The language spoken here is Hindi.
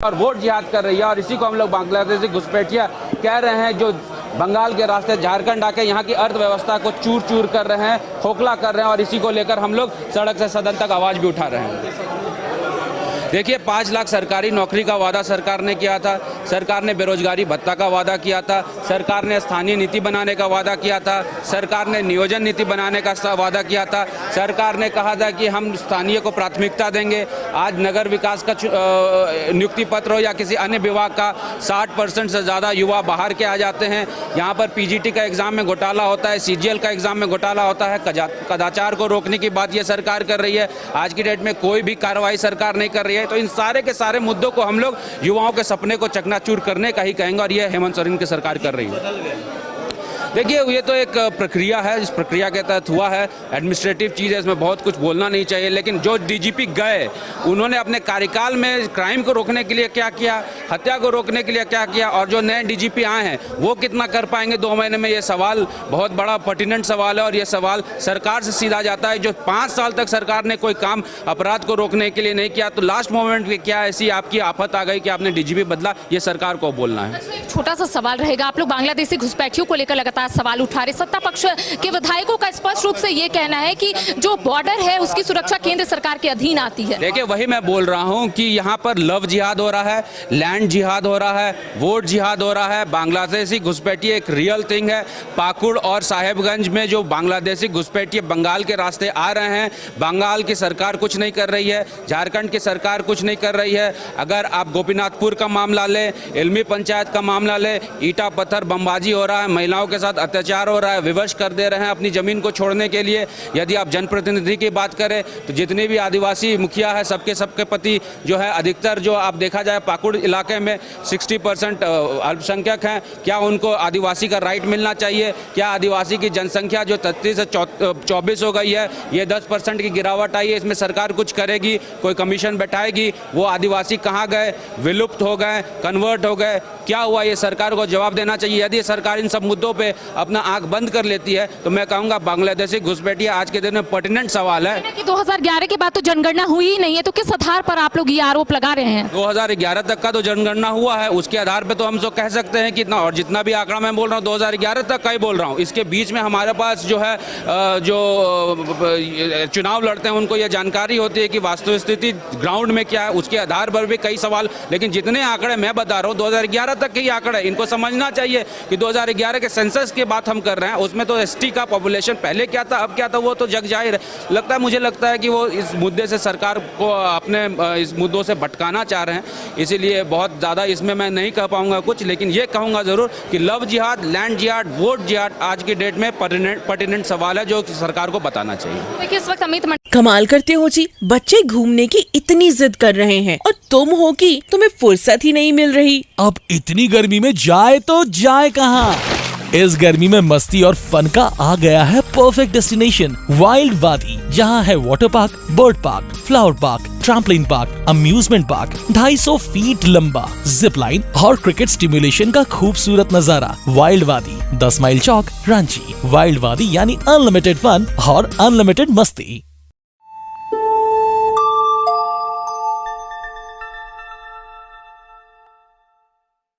और वोट जिहाद कर रही है और इसी को हम लोग बांग्लादेशी घुसपैठिया कह रहे हैं, जो बंगाल के रास्ते झारखंड आके यहाँ की अर्थव्यवस्था को चूर चूर कर रहे हैं, खोखला कर रहे हैं। और इसी को लेकर हम लोग सड़क से सदन तक आवाज़ भी उठा रहे हैं। देखिए, 5 लाख सरकारी नौकरी का वादा सरकार ने किया था, सरकार ने बेरोजगारी भत्ता का वादा किया था, सरकार ने स्थानीय नीति बनाने का वादा किया था, सरकार ने नियोजन नीति बनाने का वादा किया था, सरकार ने कहा था कि हम स्थानीय को प्राथमिकता देंगे। आज नगर विकास का नियुक्ति पत्र हो या किसी अन्य विभाग का 60% से ज़्यादा युवा बाहर के आ जाते हैं। यहाँ पर पीजीटी का एग्ज़ाम में घोटाला होता है, सीजीएल का एग्ज़ाम में घोटाला होता है। कदाचार को रोकने की बात ये सरकार कर रही है। आज की डेट में कोई भी कार्रवाई सरकार नहीं कर रही है। तो इन सारे के सारे मुद्दों को हम लोग युवाओं के सपने को चकनाचूर करने का ही कहेंगे और ये हेमंत सोरेन की सरकार कर रही है। देखिए, ये तो एक प्रक्रिया है, इस प्रक्रिया के तहत हुआ है, एडमिनिस्ट्रेटिव चीज़ है, इसमें बहुत कुछ बोलना नहीं चाहिए। लेकिन जो डीजीपी गए, उन्होंने अपने कार्यकाल में क्राइम को रोकने के लिए क्या किया, हत्या को रोकने के लिए क्या किया, और जो नए डीजीपी आए हैं वो कितना कर पाएंगे 2 महीने में, ये सवाल बहुत बड़ा पर्टिनेंट सवाल है। और ये सवाल सरकार से सीधा जाता है। जो 5 साल तक सरकार ने कोई काम अपराध को रोकने के लिए नहीं किया, तो लास्ट मोमेंट में क्या ऐसी आपकी आफत आ गई कि आपने डीजीपी बदला, ये सरकार को बोलना है। छोटा सा सवाल रहेगा, आप लोग बांग्लादेशी घुसपैठियों को लेकर लगातार सवाल उठा रहे। सत्ता पक्ष के विधायकों का स्पष्ट रूप से ये कहना है कि जो बॉर्डर है उसकी सुरक्षा केंद्र सरकार के अधीन आती है। देखिए, वही मैं बोल रहा हूं कि यहाँ पर लव जिहाद हो रहा है, लैंड जिहाद हो रहा है, वोट जिहाद हो रहा है। बांग्लादेशी घुसपैठिए एक रियल थिंग है। पाकुड़ और साहेबगंज में जो बांग्लादेशी घुसपैठिए बंगाल के रास्ते आ रहे हैं, बंगाल की सरकार कुछ नहीं कर रही है, झारखंड की सरकार कुछ नहीं कर रही है। अगर आप गोपीनाथपुर का मामला लें, इल्मी पंचायत का मामला लें, ईटा पत्थर बमबाजी हो रहा है, महिलाओं के साथ अत्याचार हो रहा है, विवश कर दे रहे हैं अपनी ज़मीन को छोड़ने के लिए। यदि आप जनप्रतिनिधि की बात करें तो जितने भी आदिवासी मुखिया है, सबके पति जो है, अधिकतर जो आप देखा जाए पाकुड़ इलाके में 60% अल्पसंख्यक हैं। क्या उनको आदिवासी का राइट मिलना चाहिए? क्या आदिवासी की जनसंख्या जो 33 से 24 हो गई है, ये 10% की गिरावट आई है, इसमें सरकार कुछ करेगी? कोई कमीशन बैठाएगी? वो आदिवासी कहाँ गए? विलुप्त हो गए, कन्वर्ट हो गए, क्या हुआ? ये सरकार को जवाब देना चाहिए। यदि सरकार इन सब मुद्दों पे अपना आंख बंद कर लेती है तो मैं कहूंगा बांग्लादेशी घुसपैठिया आज के दिन में पर्टिनेंट सवाल है कि 2011 के बाद तो जनगणना हुई ही नहीं है, तो किस आधार पर आप लोग ये आरोप लगा रहे हैं? 2011 तक का तो जनगणना हुआ है, उसके आधार पे तो हम तो कह सकते हैं कि इतना, और जितना भी आंकड़ा मैं बोल रहा हूँ 2011 तक का ही बोल रहा हूँ। इसके बीच में हमारे पास जो है जो चुनाव लड़ते हैं उनको ये जानकारी होती है कि वास्तविक स्थिति ग्राउंड में क्या है, उसके आधार पर भी कई सवाल। लेकिन जितने आंकड़े मैं बता रहा हूँ 2011 तक के ही आंकड़े, इनको समझना चाहिए कि 2011 के सेंसस की बात हम कर रहे हैं, उसमें तो एसटी का पॉपुलेशन पहले क्या था अब क्या था वो तो जग जाहिर है। मुझे लगता है कि वो इस मुद्दे से सरकार को अपने इस मुद्दों से भटकाना चाह रहे हैं, इसीलिए बहुत ज़्यादा इसमें मैं नहीं कह पाऊंगा कुछ। लेकिन ये कहूँगा ज़रूर कि लव जिहाद, लैंड जिहाद, वोट जिहाद आज की डेट में पर्टिनेंट सवाल है जो सरकार को बताना चाहिए। देखिए, इस वक्त अमित कमाल करते हो जी, बच्चे घूमने की इतनी जिद कर रहे हैं और तुम हो कि तुम्हें फुर्सत ही नहीं मिल रही। अब इतनी गर्मी में जाए तो जाए कहाँ? इस गर्मी में मस्ती और फन का आ गया है परफेक्ट डेस्टिनेशन, वाइल्ड वादी, जहाँ है water park, bird park, flower park, trampoline park, amusement park, 250 feet लंबा, जिप लाइन और क्रिकेट स्टिमुलेशन का खूबसूरत नजारा। वाइल्ड वादी, 10 माइल चौक, रांची। वाइल्ड वादी यानी अनलिमिटेड फन और अनलिमिटेड मस्ती।